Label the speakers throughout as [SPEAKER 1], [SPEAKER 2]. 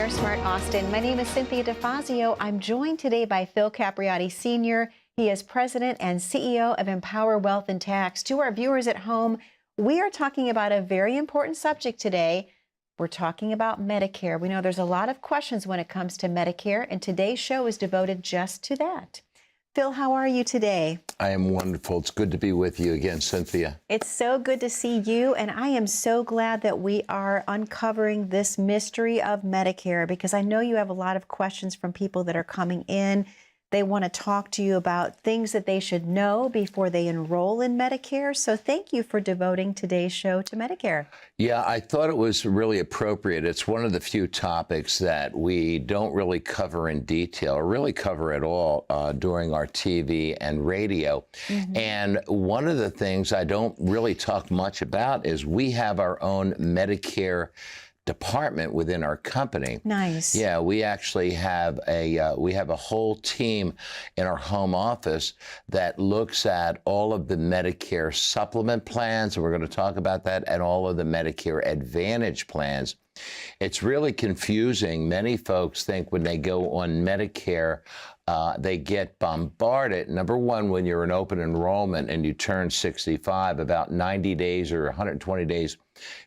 [SPEAKER 1] Empower Smart Austin. My name is Cynthia DeFazio. I'm joined today by Phil Capriotti Sr. He is President and CEO of Empower Wealth and Tax. To our viewers at home, we are talking about a very important subject today. We're talking about Medicare. We know there's a lot of questions when it comes to Medicare, and today's show is devoted just to that. Phil, how are you today?
[SPEAKER 2] I am wonderful. It's good to be with you again, Cynthia.
[SPEAKER 1] It's so good to see you, and I am so glad that we are uncovering this mystery of Medicare, because I know you have a lot of questions from people that are coming in. They want to talk to you about things that they should know before they enroll in Medicare. So thank you for devoting today's show to Medicare.
[SPEAKER 2] Yeah, I thought it was really appropriate. It's one of the few topics that we don't really cover in detail or really cover at all during our TV and radio. And one of the things I don't really talk much about is we have our own Medicare department within our company.
[SPEAKER 1] Nice.
[SPEAKER 2] Yeah, we actually have a whole team in our home office that looks at all of the Medicare supplement plans, and we're going to talk about that, and all of the Medicare Advantage plans. It's really confusing. Many folks think when they go on Medicare, they get bombarded. Number one, when you're in open enrollment and you turn 65, about 90 days or 120 days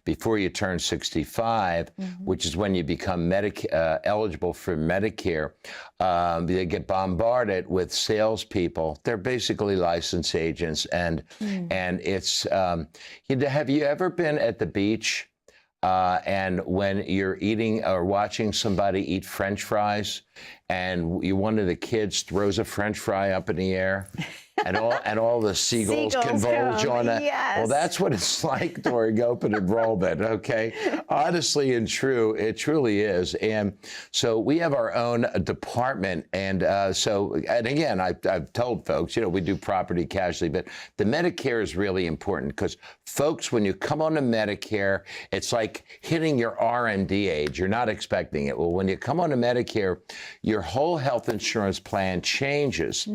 [SPEAKER 2] before you turn 65, which is when you become eligible for Medicare, they get bombarded with salespeople. They're basically licensed agents, and it's. Have you ever been at the beach? And when you're eating or watching somebody eat French fries, and one of the kids throws a French fry up in the air, and all the seagulls converge on it.
[SPEAKER 1] Yes.
[SPEAKER 2] Well, that's what it's like during open enrollment. Okay, honestly and true, it truly is. And so we have our own department, and again, I've told folks, you know, we do property casualty, but the Medicare is really important because folks, when you come on to Medicare, it's like hitting your RMD age. You're not expecting it. Well, when you come on to Medicare, your whole health insurance plan changes.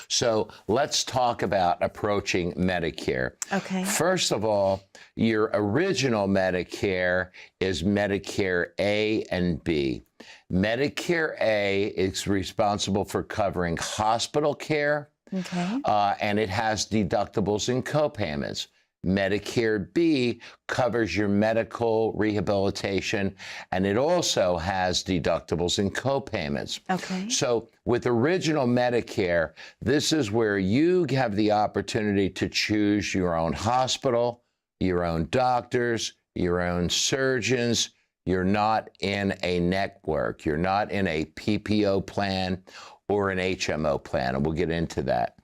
[SPEAKER 2] So let's talk about approaching Medicare.
[SPEAKER 1] Okay.
[SPEAKER 2] First of all, your original Medicare is Medicare A and B. Medicare A is responsible for covering hospital care, and it has deductibles and copayments. Medicare B covers your medical rehabilitation, and it also has deductibles and copayments.
[SPEAKER 1] Okay.
[SPEAKER 2] So with original Medicare, this is where you have the opportunity to choose your own hospital, your own doctors, your own surgeons. You're not in a network. You're not in a PPO plan or an HMO plan, and we'll get into that.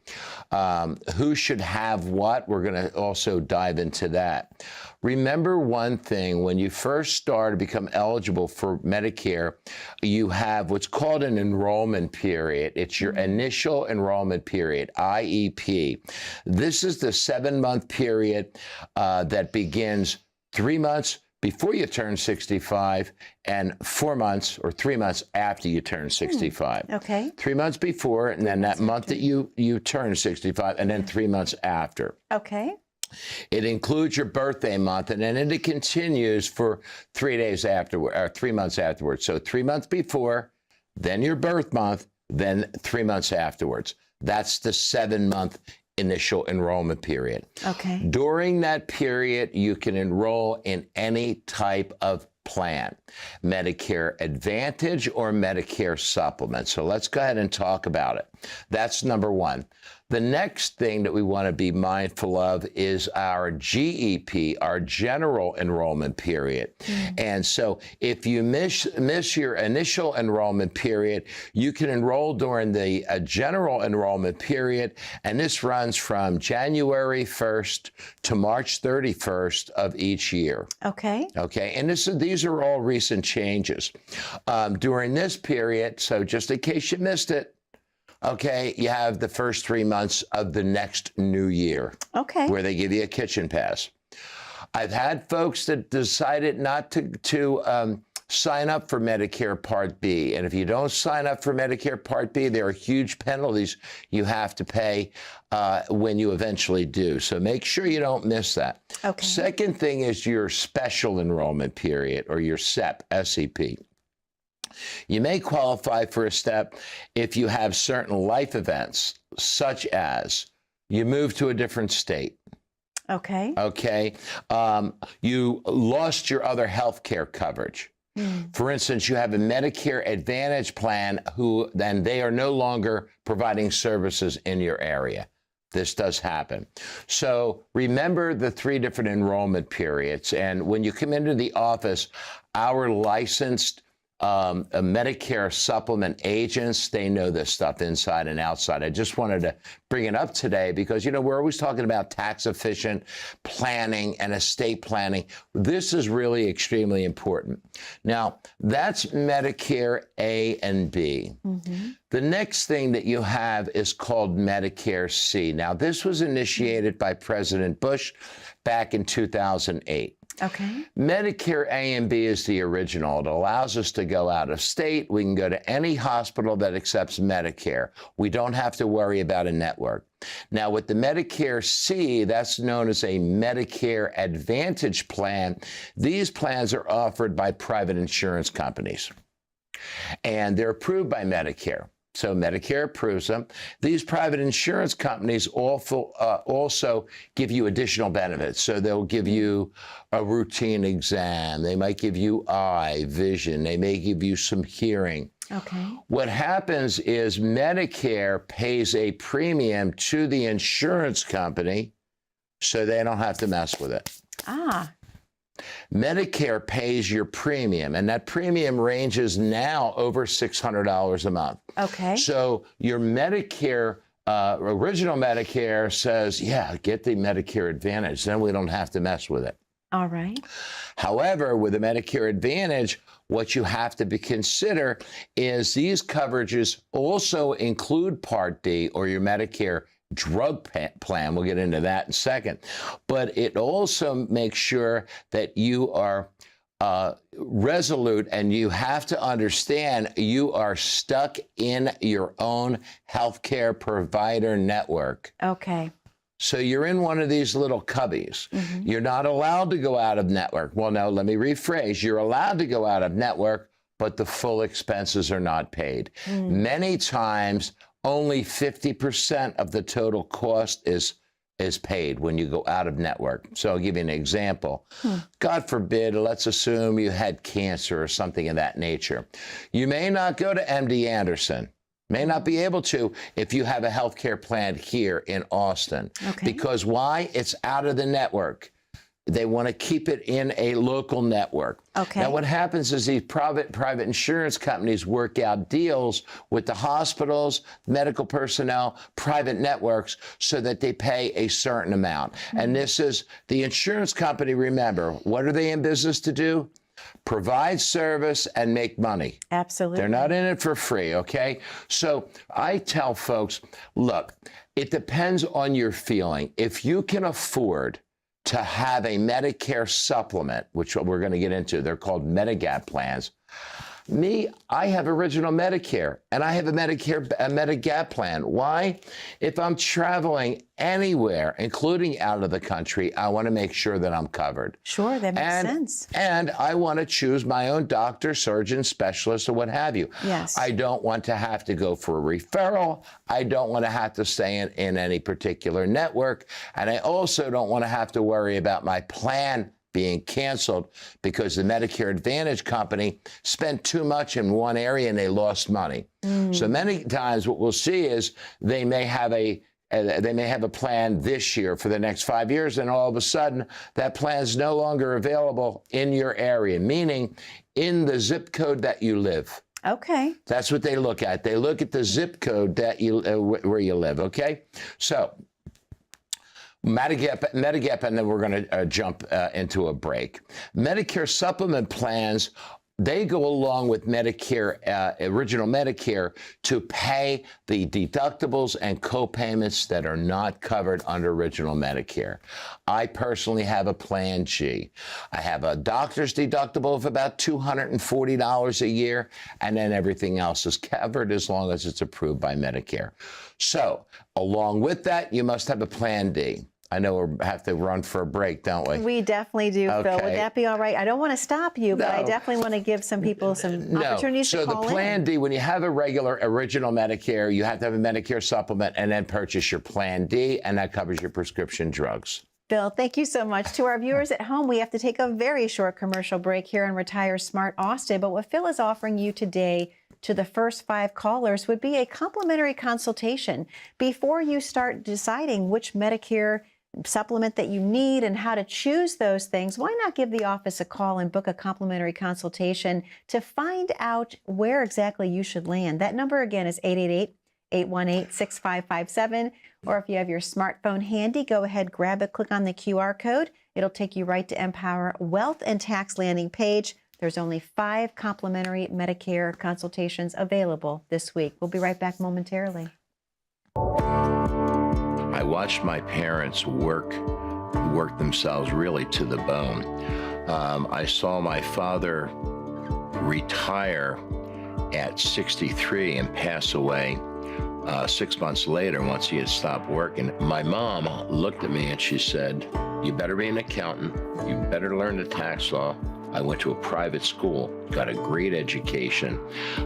[SPEAKER 2] Who should have what? We're going to also dive into that. Remember one thing, when you first start to become eligible for Medicare, you have what's called an enrollment period. It's your initial enrollment period, IEP. This is the 7-month period that begins 3 months before you turn 65 and 4 months or 3 months after you turn 65.
[SPEAKER 1] Okay.
[SPEAKER 2] 3 months before, and then that month that you turn 65, and then 3 months after.
[SPEAKER 1] Okay.
[SPEAKER 2] It includes your birthday month, and then it continues for 3 days afterward, or 3 months afterwards. So 3 months before, then your birth month, then 3 months afterwards. That's the 7-month initial enrollment period.
[SPEAKER 1] Okay.
[SPEAKER 2] During that period, you can enroll in any type of plan, Medicare Advantage or Medicare Supplement. So let's go ahead and talk about it. That's number one. The next thing that we want to be mindful of is our GEP, our general enrollment period. And so if you miss your initial enrollment period, you can enroll during the general enrollment period, and this runs from January 1st to March 31st of each year.
[SPEAKER 1] Okay.
[SPEAKER 2] Okay, and these are all recent changes. During this period, so just in case you missed it, okay, you have the first 3 months of the next new year.
[SPEAKER 1] Okay.
[SPEAKER 2] Where they give you a kitchen pass. I've had folks that decided not to sign up for Medicare Part B. And if you don't sign up for Medicare Part B, there are huge penalties you have to pay when you eventually do. So make sure you don't miss that.
[SPEAKER 1] Okay.
[SPEAKER 2] Second thing is your special enrollment period, or your SEP, SEP. You may qualify for a step if you have certain life events, such as you move to a different state.
[SPEAKER 1] Okay.
[SPEAKER 2] Okay. You lost your other health care coverage. For instance, you have a Medicare Advantage plan then they are no longer providing services in your area. This does happen. So remember the 3 different enrollment periods. And when you come into the office, our licensed Medicare supplement agents, they know this stuff inside and outside. I just wanted to bring it up today because, you know, we're always talking about tax efficient planning and estate planning. This is really extremely important. Now, that's Medicare A and B. The next thing that you have is called Medicare C. Now, this was initiated by President Bush back in 2008.
[SPEAKER 1] Okay.
[SPEAKER 2] Medicare A and B is the original. It allows us to go out of state. We can go to any hospital that accepts Medicare. We don't have to worry about a network. Now, with the Medicare C, that's known as a Medicare Advantage plan. These plans are offered by private insurance companies, and they're approved by Medicare. So Medicare approves them. These private insurance companies also give you additional benefits. So they'll give you a routine exam. They might give you eye, vision. They may give you some hearing.
[SPEAKER 1] Okay.
[SPEAKER 2] What happens is Medicare pays a premium to the insurance company so they don't have to mess with it.
[SPEAKER 1] Ah.
[SPEAKER 2] Medicare pays your premium, and that premium ranges now over $600 a month.
[SPEAKER 1] Okay.
[SPEAKER 2] So your Medicare, original Medicare says, yeah, get the Medicare Advantage, then we don't have to mess with it.
[SPEAKER 1] All right.
[SPEAKER 2] However, with the Medicare Advantage, what you have to consider is these coverages also include Part D or your Medicare drug plan. We'll get into that in a second. But it also makes sure that you are resolute, and you have to understand you are stuck in your own healthcare provider network.
[SPEAKER 1] Okay.
[SPEAKER 2] So you're in one of these little cubbies. You're not allowed to go out of network. Well, no, let me rephrase. You're allowed to go out of network, but the full expenses are not paid. Many times, only 50% of the total cost is paid when you go out of network. So I'll give you an example. God forbid, let's assume you had cancer or something of that nature. You may not go to MD Anderson, may not be able to if you have a healthcare plan here in Austin.
[SPEAKER 1] Okay.
[SPEAKER 2] Because why? It's out of the network. They want to keep it in a local network.
[SPEAKER 1] Okay.
[SPEAKER 2] Now, what happens is these private insurance companies work out deals with the hospitals, medical personnel, private networks, so that they pay a certain amount. And this is the insurance company. Remember, what are they in business to do? Provide service and make money.
[SPEAKER 1] Absolutely.
[SPEAKER 2] They're not in it for free, okay? So I tell folks, look, it depends on your feeling. If you can afford to have a Medicare supplement, which we're going to get into, they're called Medigap plans. I have original Medicare, and I have a Medigap plan. Why? If I'm traveling anywhere, including out of the country, I want to make sure that I'm covered.
[SPEAKER 1] Sure, that makes sense.
[SPEAKER 2] And I want to choose my own doctor, surgeon, specialist, or what have you.
[SPEAKER 1] Yes.
[SPEAKER 2] I don't want to have to go for a referral. I don't want to have to stay in any particular network. And I also don't want to have to worry about my plan being canceled because the Medicare Advantage company spent too much in one area and they lost money. So many times what we'll see is they may have a plan this year for the next 5 years, and all of a sudden that plan is no longer available in your area, meaning in the zip code that you live.
[SPEAKER 1] Okay.
[SPEAKER 2] That's what they look at. They look at the zip code that you where you live. Okay, so Medigap, and then we're going to jump into a break. Medicare supplement plans, they go along with Medicare, original Medicare, to pay the deductibles and co-payments that are not covered under original Medicare. I personally have a Plan G. I have a doctor's deductible of about $240 a year, and then everything else is covered as long as it's approved by Medicare. So, along with that, you must have a Plan D. I know we have to run for a break, don't we?
[SPEAKER 1] We definitely do, Phil. Would
[SPEAKER 2] Okay.
[SPEAKER 1] that be all right? I don't want to stop you, but I
[SPEAKER 2] No.
[SPEAKER 1] definitely want to give some people some opportunities to
[SPEAKER 2] So
[SPEAKER 1] call
[SPEAKER 2] the Plan
[SPEAKER 1] in.
[SPEAKER 2] D, when you have a regular original Medicare, you have to have a Medicare supplement and then purchase your Plan D, and that covers your prescription drugs.
[SPEAKER 1] Phil, thank you so much. To our viewers at home, we have to take a very short commercial break here on Retire Smart Austin. But what Phil is offering you today to the first 5 callers would be a complimentary consultation before you start deciding which Medicare supplement that you need and how to choose those things. Why not give the office a call and book a complimentary consultation to find out where exactly you should land? That number again is 888-818-6557. Or if you have your smartphone handy, go ahead, grab it, click on the QR code. It'll take you right to Empower Wealth and Tax landing page. There's only 5 complimentary Medicare consultations available this week. We'll be right back momentarily.
[SPEAKER 2] I watched my parents work themselves really to the bone. I saw my father retire at 63 and pass away 6 months later once he had stopped working. My mom looked at me and she said, "You better be an accountant. You better learn the tax law." I went to a private school, got a great education,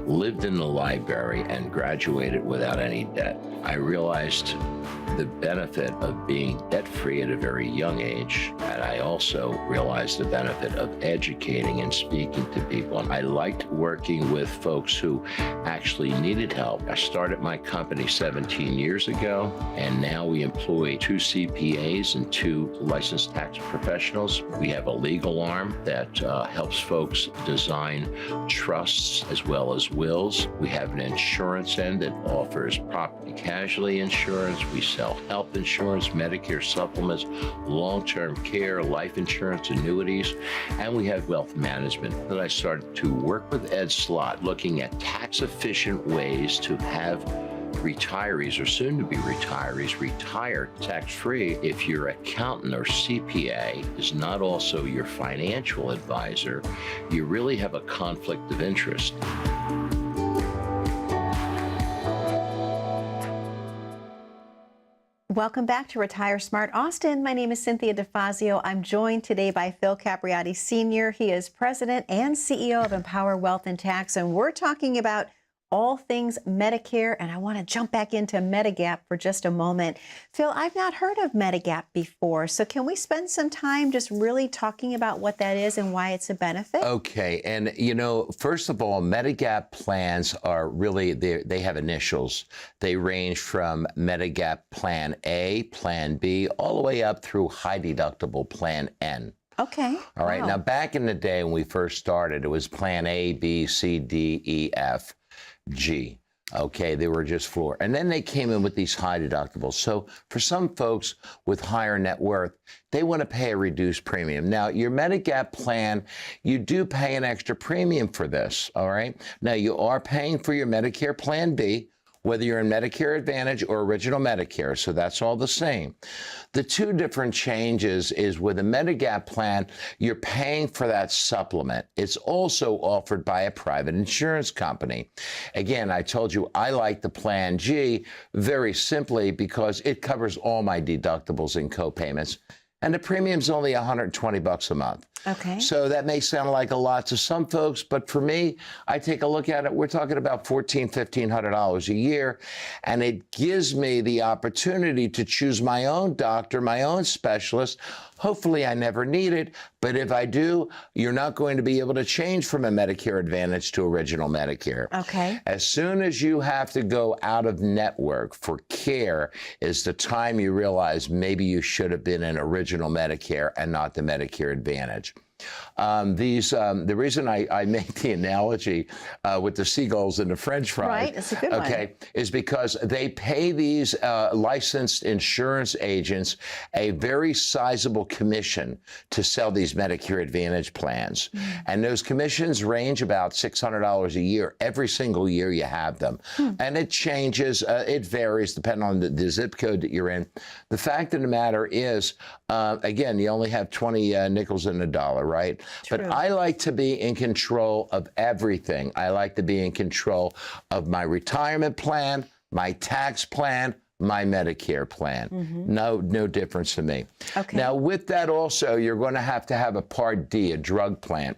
[SPEAKER 2] lived in the library, and graduated without any debt. I realized the benefit of being debt-free at a very young age, and I also realized the benefit of educating and speaking to people. And I liked working with folks who actually needed help. I started my company 17 years ago, and now we employ 2 CPAs and 2 licensed tax professionals. We have a legal arm that helps folks design trusts as well as wills. We have an insurance end that offers property casualty insurance. We sell health insurance, Medicare supplements, long-term care, life insurance, annuities, and we have wealth management. Then I started to work with Ed Slott, looking at tax-efficient ways to have retirees or soon-to-be retirees retire tax-free. If your accountant or CPA is not also your financial advisor, you really have a conflict of interest.
[SPEAKER 1] Welcome back to Retire Smart Austin. My name is Cynthia DeFazio. I'm joined today by Phil Capriotti Sr. He is president and CEO of Empower Wealth and Tax, and we're talking about all things Medicare, and I want to jump back into Medigap for just a moment. Phil, I've not heard of Medigap before, so can we spend some time just really talking about what that is and why it's a benefit?
[SPEAKER 2] Okay, and you know, first of all, Medigap plans are really, they have initials. They range from Medigap Plan A, Plan B, all the way up through high deductible Plan N.
[SPEAKER 1] Okay.
[SPEAKER 2] All right,
[SPEAKER 1] Wow.
[SPEAKER 2] now back in the day when we first started, it was Plan A, B, C, D, E, F, G. Okay, they were just floor. And then they came in with these high deductibles. So for some folks with higher net worth, they want to pay a reduced premium. Now, your Medigap plan, you do pay an extra premium for this, all right? Now, you are paying for your Medicare Plan B, whether you're in Medicare Advantage or Original Medicare, so that's all the same. The 2 different changes is with a Medigap plan, you're paying for that supplement. It's also offered by a private insurance company. Again, I told you I like the Plan G very simply because it covers all my deductibles and co-payments, and the premium's only $120 a month.
[SPEAKER 1] Okay.
[SPEAKER 2] So that may sound like a lot to some folks, but for me, I take a look at it. We're talking about $1,400, $1,500 a year, and it gives me the opportunity to choose my own doctor, my own specialist. Hopefully, I never need it, but if I do, you're not going to be able to change from a Medicare Advantage to Original Medicare.
[SPEAKER 1] Okay.
[SPEAKER 2] As soon as you have to go out of network for care is the time you realize maybe you should have been in Original Medicare and not the Medicare Advantage. The reason I make the analogy with the seagulls and the French fries,
[SPEAKER 1] Right, it's a good one.
[SPEAKER 2] okay, is because they pay these licensed insurance agents a very sizable commission to sell these Medicare Advantage plans. And those commissions range about $600 a year, every single year you have them. And it changes, it varies depending on the zip code that you're in. The fact of the matter is, again, you only have 20 nickels in the dollar, right?
[SPEAKER 1] True.
[SPEAKER 2] But I like to be in control of everything. I like to be in control of my retirement plan, my tax plan, my Medicare plan. No difference to me.
[SPEAKER 1] Okay.
[SPEAKER 2] Now, with that also, you're going to have a Part D, a drug plan.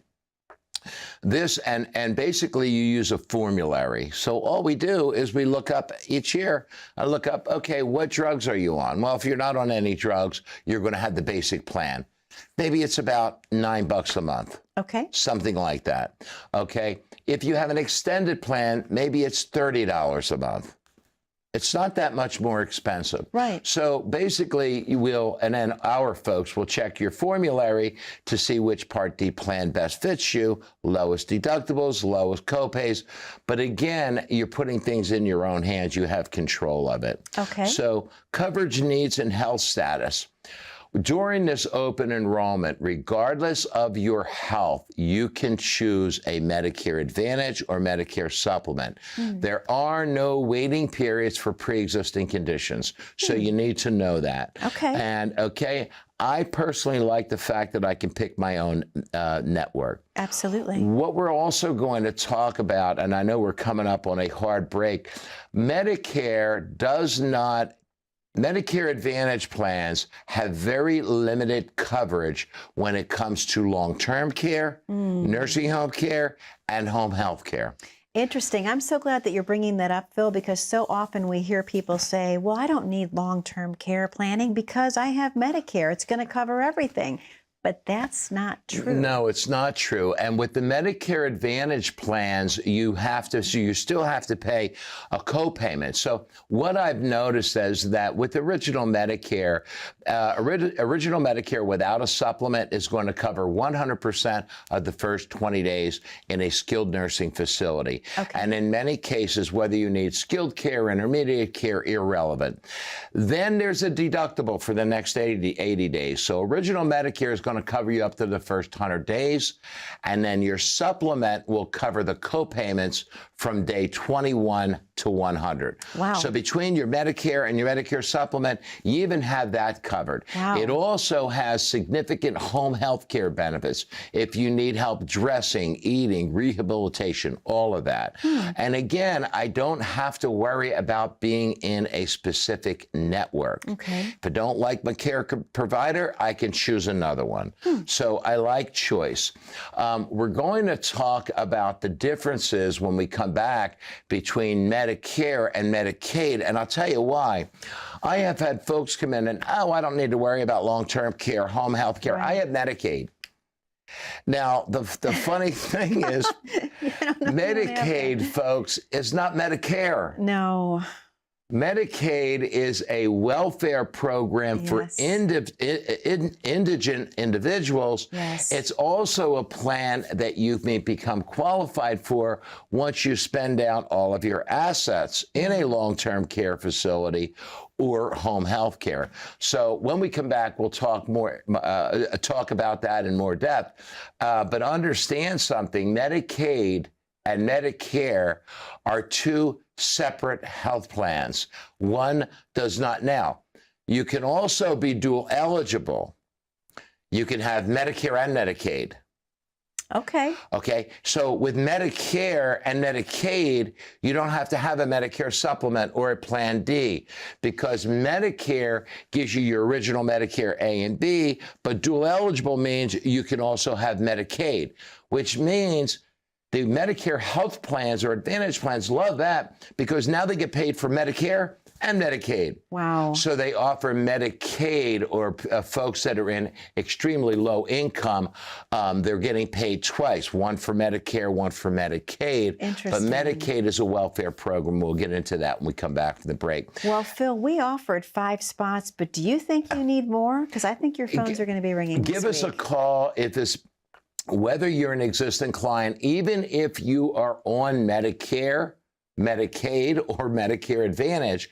[SPEAKER 2] This, and basically you use a formulary. So all we do is we look up each year, I look up, okay, what drugs are you on? Well, if you're not on any drugs, you're going to have the basic plan. Maybe it's about $9 a month.
[SPEAKER 1] Okay.
[SPEAKER 2] Something like that. Okay. If you have an extended plan, maybe it's $30 a month. It's not that much more expensive.
[SPEAKER 1] Right.
[SPEAKER 2] So basically you will, and then our folks will check your formulary to see which Part D plan best fits you, lowest deductibles, lowest copays. But again, you're putting things in your own hands. You have control of it.
[SPEAKER 1] Okay.
[SPEAKER 2] So coverage needs and health status. During this open enrollment, regardless of your health, you can choose a Medicare Advantage or Medicare Supplement. There are no waiting periods for pre-existing conditions, so you need to know that.
[SPEAKER 1] Okay.
[SPEAKER 2] And I personally like the fact that I can pick my own network.
[SPEAKER 1] Absolutely.
[SPEAKER 2] What we're also going to talk about, and I know we're coming up on a hard break, Medicare Advantage plans have very limited coverage when it comes to long-term care, nursing home care, and home health care.
[SPEAKER 1] Interesting. I'm so glad that you're bringing that up, Phil, because so often we hear people say, well, I don't need long-term care planning because I have Medicare. It's going to cover everything. But that's not true.
[SPEAKER 2] No, it's not true. And with the Medicare Advantage plans, you still have to pay a copayment. So what I've noticed is that with original Medicare, original Medicare without a supplement is going to cover 100% of the first 20 days in a skilled nursing facility.
[SPEAKER 1] Okay.
[SPEAKER 2] And in many cases, whether you need skilled care, intermediate care, irrelevant. Then there's a deductible for the next 80 days. So original Medicare is going to cover you up to the first 100 days, and then your supplement will cover the copayments from day 21 to 100.
[SPEAKER 1] Wow.
[SPEAKER 2] So between your Medicare and your Medicare supplement, you even have that covered.
[SPEAKER 1] Wow.
[SPEAKER 2] It also has significant home health care benefits if you need help dressing, eating, rehabilitation, all of that. And again, I don't have to worry about being in a specific network.
[SPEAKER 1] Okay.
[SPEAKER 2] If I don't like my care provider, I can choose another one. So I like choice. We're going to talk about the differences when we come back between Medicare and Medicaid, and I'll tell you why. I have had folks come in and, I don't need to worry about long-term care, home health care. I have Medicaid. Now, the funny thing is, Medicaid, folks, is not Medicare.
[SPEAKER 1] No.
[SPEAKER 2] Medicaid is a welfare program for indigent individuals.
[SPEAKER 1] Yes.
[SPEAKER 2] It's also a plan that you may become qualified for once you spend down all of your assets in a long-term care facility or home health care. So when we come back, we'll talk about that in more depth. But understand something, Medicaid and Medicare are two separate health plans. One does not. Now, you can also be dual eligible. You can have Medicare and Medicaid.
[SPEAKER 1] Okay.
[SPEAKER 2] Okay. So with Medicare and Medicaid, you don't have to have a Medicare supplement or a Plan D, because Medicare gives you your original Medicare A and B, but dual eligible means you can also have Medicaid, which means the Medicare health plans or Advantage plans love that, because now they get paid for Medicare and Medicaid.
[SPEAKER 1] Wow.
[SPEAKER 2] So they offer Medicaid, or folks that are in extremely low income, they're getting paid twice, one for Medicare, one for Medicaid.
[SPEAKER 1] Interesting.
[SPEAKER 2] But Medicaid is a welfare program. We'll get into that when we come back from the break.
[SPEAKER 1] Well, Phil, we offered 5 spots, but do you think you need more? Because I think your phones are going to be ringing
[SPEAKER 2] Give
[SPEAKER 1] this
[SPEAKER 2] us
[SPEAKER 1] week.
[SPEAKER 2] a call if this, whether you're an existing client, even if you are on Medicare, Medicaid, or Medicare Advantage,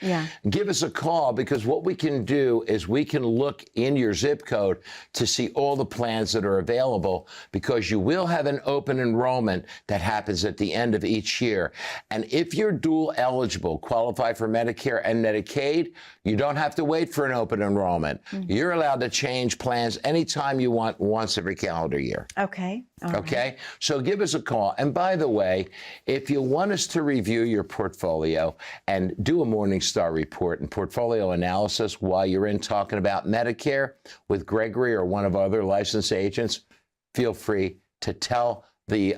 [SPEAKER 2] give us a call, because what we can do is we can look in your zip code to see all the plans that are available, because you will have an open enrollment that happens at the end of each year. And if you're dual eligible, qualify for Medicare and Medicaid, you don't have to wait for an open enrollment. You're allowed to change plans anytime you want, once every calendar year.
[SPEAKER 1] Okay. All
[SPEAKER 2] Okay. So give us a call. And by the way, if you want us to review your portfolio and do a Morningstar report and portfolio analysis while you're in talking about Medicare with Gregory or one of our other licensed agents, feel free to tell the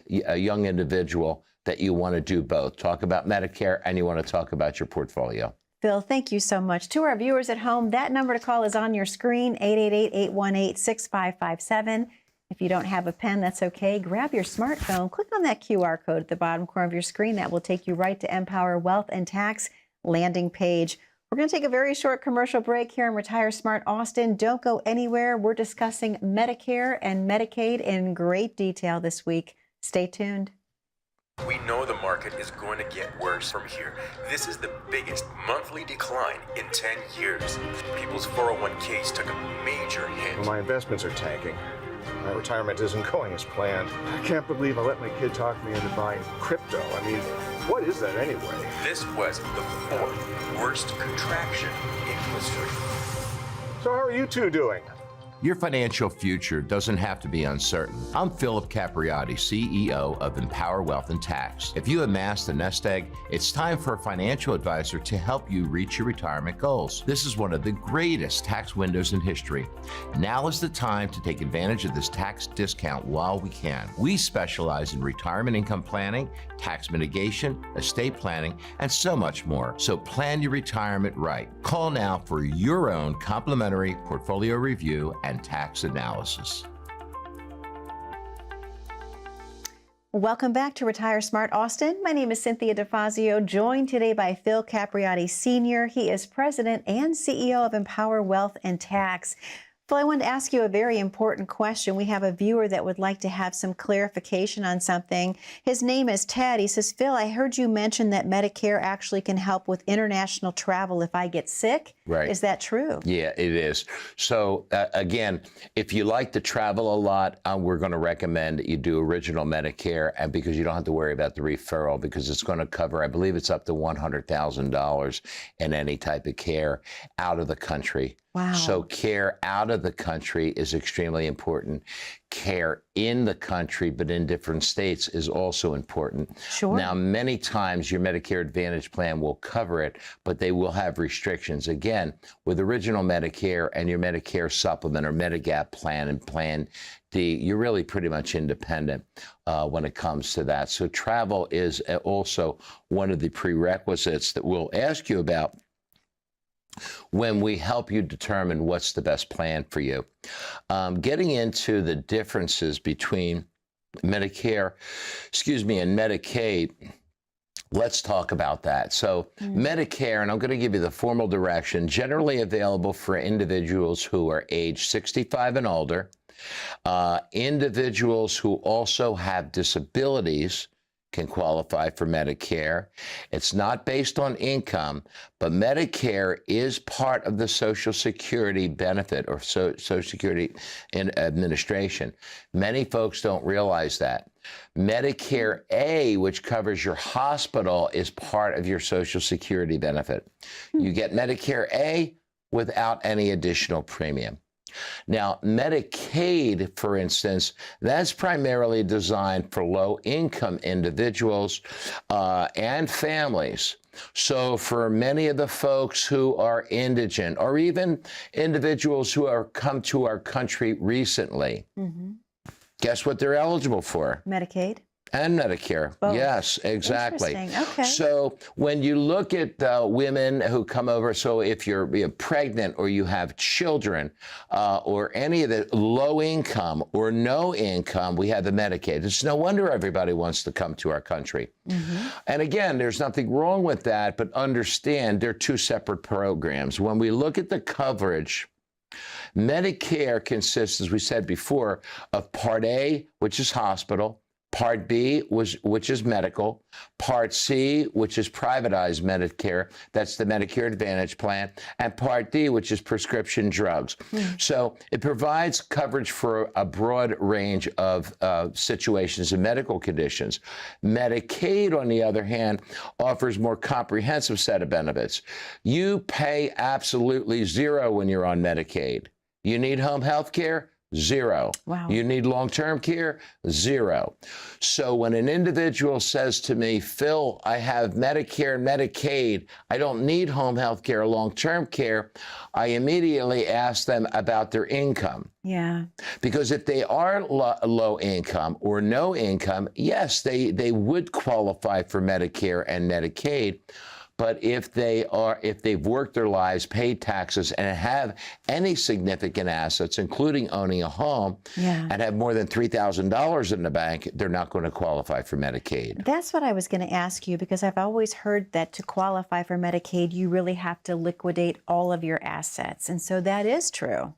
[SPEAKER 2] young individual that you want to do both. Talk about Medicare and you want to talk about your portfolio.
[SPEAKER 1] Phil, thank you so much. To our viewers at home, that number to call is on your screen, 888-818-6557. If you don't have a pen, that's okay. Grab your smartphone, click on that QR code at the bottom corner of your screen. That will take you right to Empower Wealth and Tax landing page. We're going to take a very short commercial break here in Retire Smart Austin. Don't go anywhere. We're discussing Medicare and Medicaid in great detail this week. Stay tuned.
[SPEAKER 3] We know the market is going to get worse from here. This is the biggest monthly decline in 10 years. People's 401ks took a major hit.
[SPEAKER 4] Well, my investments are tanking. My retirement isn't going as planned. I can't believe I let my kid talk me into buying crypto. I mean, what is that anyway?
[SPEAKER 3] This was the fourth worst contraction in history.
[SPEAKER 4] So how are you two doing?
[SPEAKER 2] Your financial future doesn't have to be uncertain. I'm Phil Capriotti, CEO of Empower Wealth and Tax. If you amassed a nest egg, it's time for a financial advisor to help you reach your retirement goals. This is one of the greatest tax windows in history. Now is the time to take advantage of this tax discount while we can. We specialize in retirement income planning, tax mitigation, estate planning, and so much more. So plan your retirement right. Call now for your own complimentary portfolio review and tax analysis.
[SPEAKER 1] Welcome back to Retire Smart Austin. My name is Cynthia DeFazio, joined today by Phil Capriotti Sr. He is President and CEO of Empower Wealth and Tax. Phil, I wanted to ask you a very important question. We have a viewer that would like to have some clarification on something. His name is Ted. He says, Phil, I heard you mention that Medicare actually can help with international travel if I get sick.
[SPEAKER 2] Right.
[SPEAKER 1] Is that true?
[SPEAKER 2] Yeah, it is. So again, if you like to travel a lot, we're going to recommend that you do original Medicare, and because you don't have to worry about the referral, because it's going to cover, I believe it's up to $100,000 in any type of care out of the country.
[SPEAKER 1] Wow.
[SPEAKER 2] So care out of the country is extremely important. Care in the country, but in different states, is also important.
[SPEAKER 1] Sure.
[SPEAKER 2] Now, many times your Medicare Advantage plan will cover it, but they will have restrictions. Again, with original Medicare and your Medicare supplement or Medigap plan and Plan D, you're really pretty much independent when it comes to that. So travel is also one of the prerequisites that we'll ask you about when we help you determine what's the best plan for you. Getting into the differences between Medicare, and Medicaid, let's talk about that. So Medicare, and I'm going to give you the formal direction, generally available for individuals who are age 65 and older, individuals who also have disabilities can qualify for Medicare. It's not based on income, but Medicare is part of the Social Security benefit or Social Security Administration. Many folks don't realize that. Medicare A, which covers your hospital, is part of your Social Security benefit. You get Medicare A without any additional premium. Now, Medicaid, for instance, that's primarily designed for low-income individuals and families. So for many of the folks who are indigent, or even individuals who have come to our country recently, guess what they're eligible for?
[SPEAKER 1] Medicaid.
[SPEAKER 2] And Medicare.
[SPEAKER 1] Both.
[SPEAKER 2] Yes, exactly.
[SPEAKER 1] Interesting. Okay.
[SPEAKER 2] So when you look at women who come over, so if you're pregnant or you have children or any of the low income or no income, we have the Medicaid. It's no wonder everybody wants to come to our country. And again, there's nothing wrong with that, but understand they're two separate programs. When we look at the coverage, Medicare consists, as we said before, of Part A, which is hospital, Part B, which is medical, Part C, which is privatized Medicare, that's the Medicare Advantage plan, and Part D, which is prescription drugs. So it provides coverage for a broad range of situations and medical conditions. Medicaid, on the other hand, offers more comprehensive set of benefits. You pay absolutely zero when you're on Medicaid. You need home health care? Zero.
[SPEAKER 1] Wow.
[SPEAKER 2] You need long-term care? Zero. So when an individual says to me, Phil, I have Medicare and Medicaid, I don't need home health care or long-term care, I immediately ask them about their income.
[SPEAKER 1] Yeah.
[SPEAKER 2] Because if they are low income or no income, yes, they would qualify for Medicare and Medicaid. But if they've worked their lives, paid taxes, and have any significant assets, including owning a home, and have more than $3,000 in the bank, they're not going to qualify for Medicaid.
[SPEAKER 1] That's what I was going to ask you, because I've always heard that to qualify for Medicaid, you really have to liquidate all of your assets. And so that is true.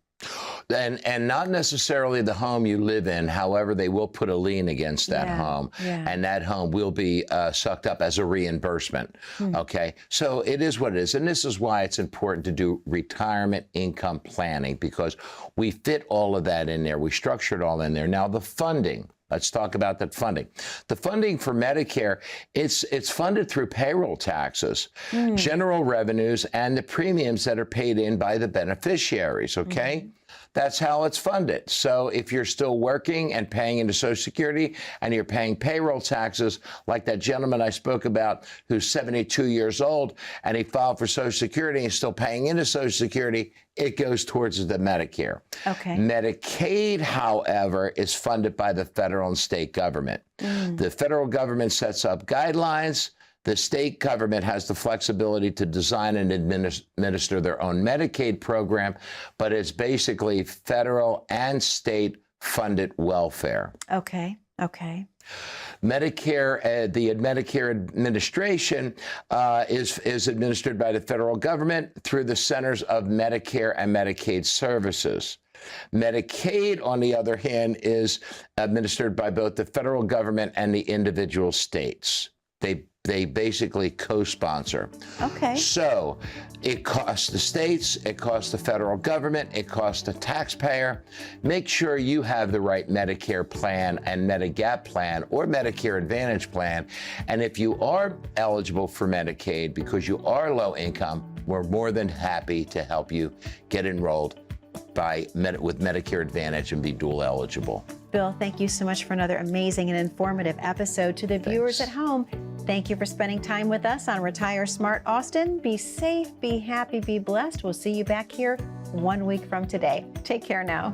[SPEAKER 2] And not necessarily the home you live in. However, they will put a lien against that home, and that home will be sucked up as a reimbursement. Okay, so it is what it is, and this is why it's important to do retirement income planning, because we fit all of that in there. We structure it all in there. Now, the funding. Let's talk about that funding. The funding for Medicare, it's funded through payroll taxes, general revenues, and the premiums that are paid in by the beneficiaries, okay? That's how it's funded. So if you're still working and paying into Social Security and you're paying payroll taxes, like that gentleman I spoke about who's 72 years old and he filed for Social Security and he's still paying into Social Security, it goes towards the Medicare.
[SPEAKER 1] Okay.
[SPEAKER 2] Medicaid, however, is funded by the federal and state government. The federal government sets up guidelines. The state government has the flexibility to design and administer their own Medicaid program, but it's basically federal and state funded welfare.
[SPEAKER 1] Okay. Okay.
[SPEAKER 2] Medicare, the Medicare administration is administered by the federal government through the Centers of Medicare and Medicaid Services. Medicaid, on the other hand, is administered by both the federal government and the individual states. They basically co-sponsor.
[SPEAKER 1] Okay.
[SPEAKER 2] So it costs the states, it costs the federal government, it costs the taxpayer. Make sure you have the right Medicare plan and Medigap plan or Medicare Advantage plan. And if you are eligible for Medicaid because you are low income, we're more than happy to help you get enrolled with Medicare Advantage and be dual eligible.
[SPEAKER 1] Bill, thank you so much for another amazing and informative episode. To the viewers at home, thank you for spending time with us on Retire Smart Austin. Be safe, be happy, be blessed. We'll see you back here 1 week from today. Take care now.